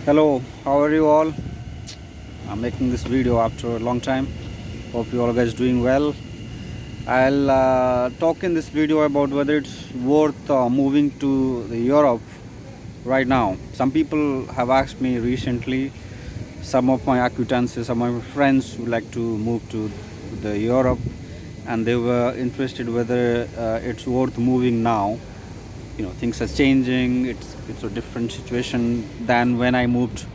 Hello, how are you all? I'm making this video after a long time. Hope you all guys doing well. I'll talk in this video about whether it's worth moving to the Europe right now. Some people have asked me recently, some of my acquaintances, some of my friends would like to move to the Europe, and they were interested whether it's worth moving now. Things are changing. It's a different situation than when I moved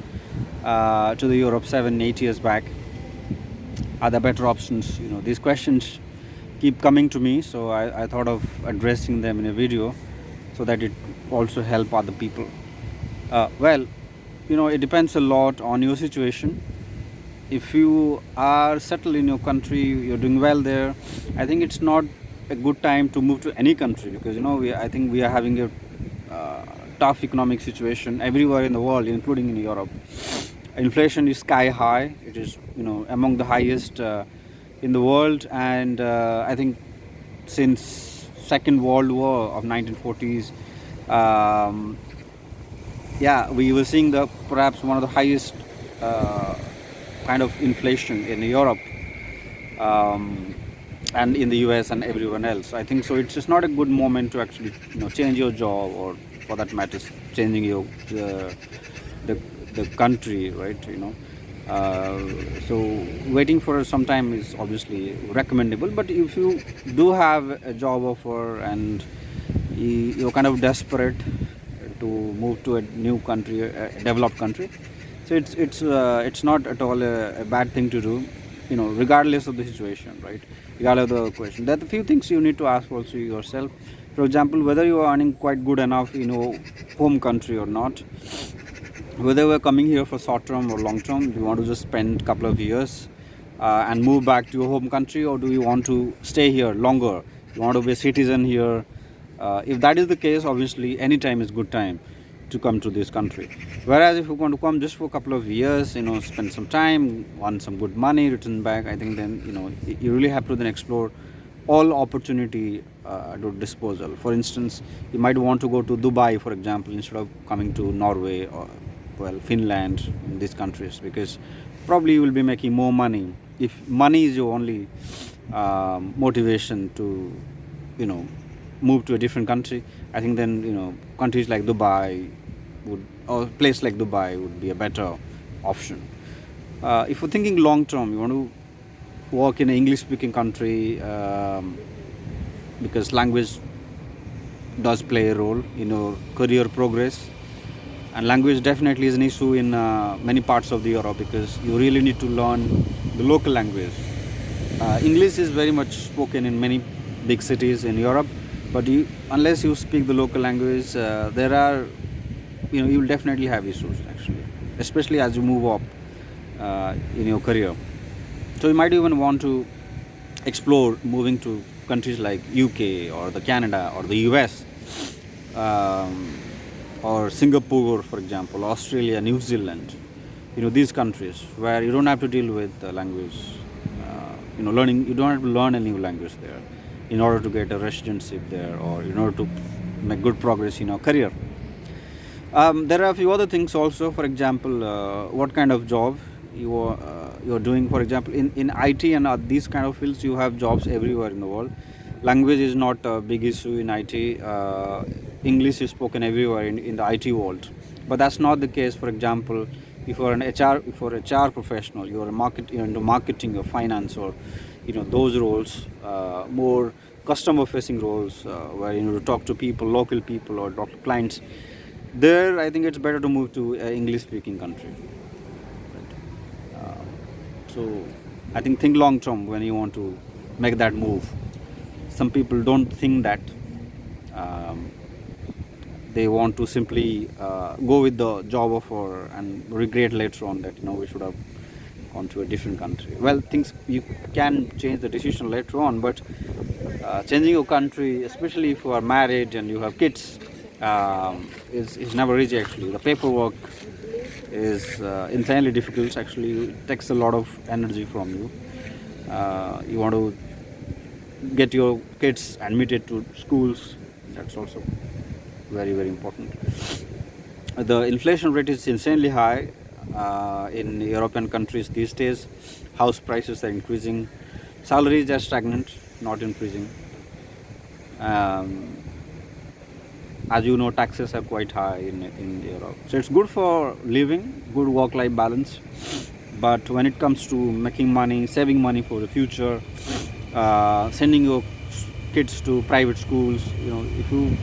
to the Europe 7-8 years back. Are there better options? These questions keep coming to me, so I thought of addressing them in a video so that it also help other people. Well, it depends a lot on your situation. If you are settled in your country, you're doing well there, I think it's not a good time to move to any country, because I think we are having a tough economic situation everywhere in the world, including in Europe. Inflation is sky high. It is among the highest in the world, and I think since Second World War of 1940s, we were seeing the perhaps one of the highest kind of inflation in Europe, and in the US and everyone else. I think so. It's just not a good moment to actually change your job, or for that matter, changing your the country, right? So waiting for some time is obviously recommendable. But if you do have a job offer and you're kind of desperate to move to a new country, a developed country, so it's not at all a bad thing to do, regardless of the situation, right? Regardless of the question. There are a few things you need to ask also yourself. For example, whether you are earning quite good enough in your home country or not. Whether we're coming here for short term or long term, do you want to just spend a couple of years and move back to your home country, or do you want to stay here longer? You want to be a citizen here? If that is the case, obviously any time is good time to come to this country. Whereas if you want to come just for a couple of years, spend some time, earn some good money, return back, I think then you really have to then explore all opportunity at your disposal. For instance, you might want to go to Dubai, for example, instead of coming to Norway or Finland, in these countries, because probably you will be making more money. If money is your only motivation to move to a different country, I think then countries like Dubai or place like Dubai would be a better option. If you're thinking long term, you want to work in an English speaking country, because language does play a role in your career progress. And language definitely is an issue in many parts of the Europe, because you really need to learn the local language. English is very much spoken in many big cities in Europe, but unless you speak the local language, there are you will definitely have issues, actually, especially as you move up in your career. So you might even want to explore moving to countries like UK or the Canada or the US. Or Singapore, for example, Australia, New Zealand, these countries where you don't have to deal with the language, learning. You don't have to learn a new language there in order to get a residency there, or in order to make good progress in your career. There are a few other things also. For example, what kind of job you're doing. For example, in IT and these kind of fields, you have jobs everywhere in the world. Language is not a big issue in IT. English is spoken everywhere in the IT world, but that's not the case. For example, if you're an HR professional, you're into marketing or finance, or those roles, more customer facing roles, where you talk to people, local people, or talk to clients. There, I think it's better to move to an English speaking country. Right? So I think long term when you want to make that move. Some people don't think that. They want to simply go with the job offer and regret later on that we should have gone to a different country. Well, things, you can change the decision later on, but changing your country, especially if you are married and you have kids, is never easy. Actually, the paperwork is insanely difficult. Actually, it takes a lot of energy from you. You want to get your kids admitted to schools. That's also very, very important. The inflation rate is insanely high in European countries these days. House prices are increasing. Salaries are stagnant, not increasing. Um, as you know, taxes are quite high in Europe. So it's good for living, good work-life balance. But when it comes to making money, saving money for the future, sending your kids to private schools, if you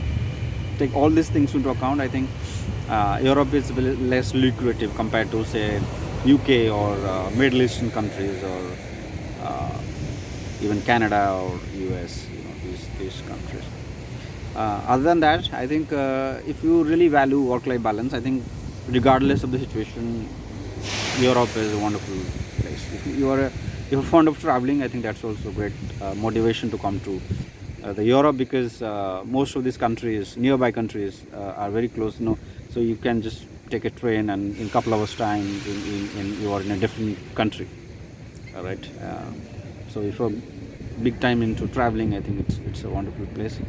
take all these things into account, I think Europe is less lucrative compared to, say, UK or Middle Eastern countries, or even Canada or US. These countries. Other than that, I think if you really value work-life balance, I think regardless of the situation, Europe is a wonderful place. If you're fond of traveling, I think that's also great motivation to come to the Europe, because most of these countries, nearby countries, are very close. So you can just take a train, and in a couple hours time, you are in a different country. All right. So if you're big time into traveling, I think it's a wonderful place.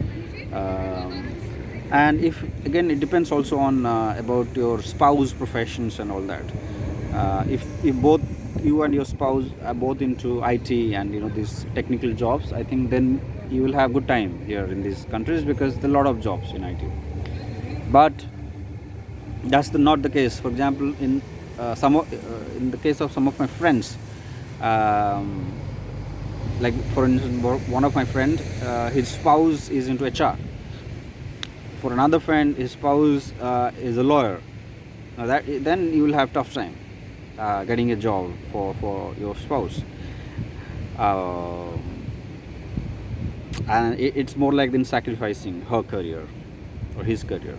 And if again, it depends also on about your spouse professions and all that. If both you and your spouse are both into IT and these technical jobs, I think then you will have good time here in these countries, because there are a lot of jobs in IT. But that's not the case. For example, in the case of some of my friends, like for instance, one of my friend, his spouse is into HR. For another friend, his spouse is a lawyer. Now then you will have tough time getting a job for your spouse. And it's more like then sacrificing her career or his career.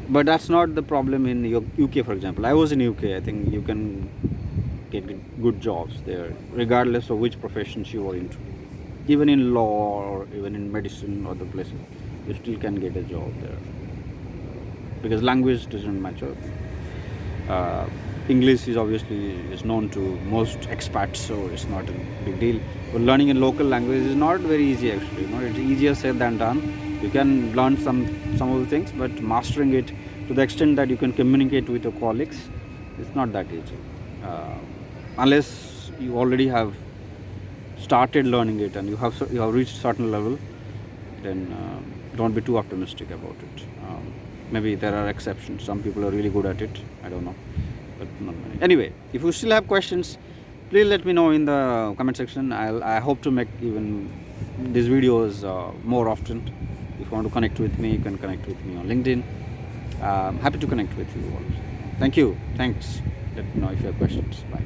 But that's not the problem in UK, for example. I was in UK. I think you can get good jobs there, regardless of which professions you are into. Even in law or even in medicine or the places, you still can get a job there, because language doesn't matter. English is obviously known to most expats, so it's not a big deal. But learning a local language is not very easy actually. It's easier said than done. You can learn some of the things, but mastering it to the extent that you can communicate with your colleagues, it's not that easy. Unless you already have started learning it and you have reached a certain level, then don't be too optimistic about it. Maybe there are exceptions. Some people are really good at it. I don't know, but not many. Anyway, if you still have questions, please let me know in the comment section. I hope to make even these videos more often. If you want to connect with me, you can connect with me on LinkedIn. Happy to connect with you all. Thank you. Thanks. Let me know if you have questions. Bye.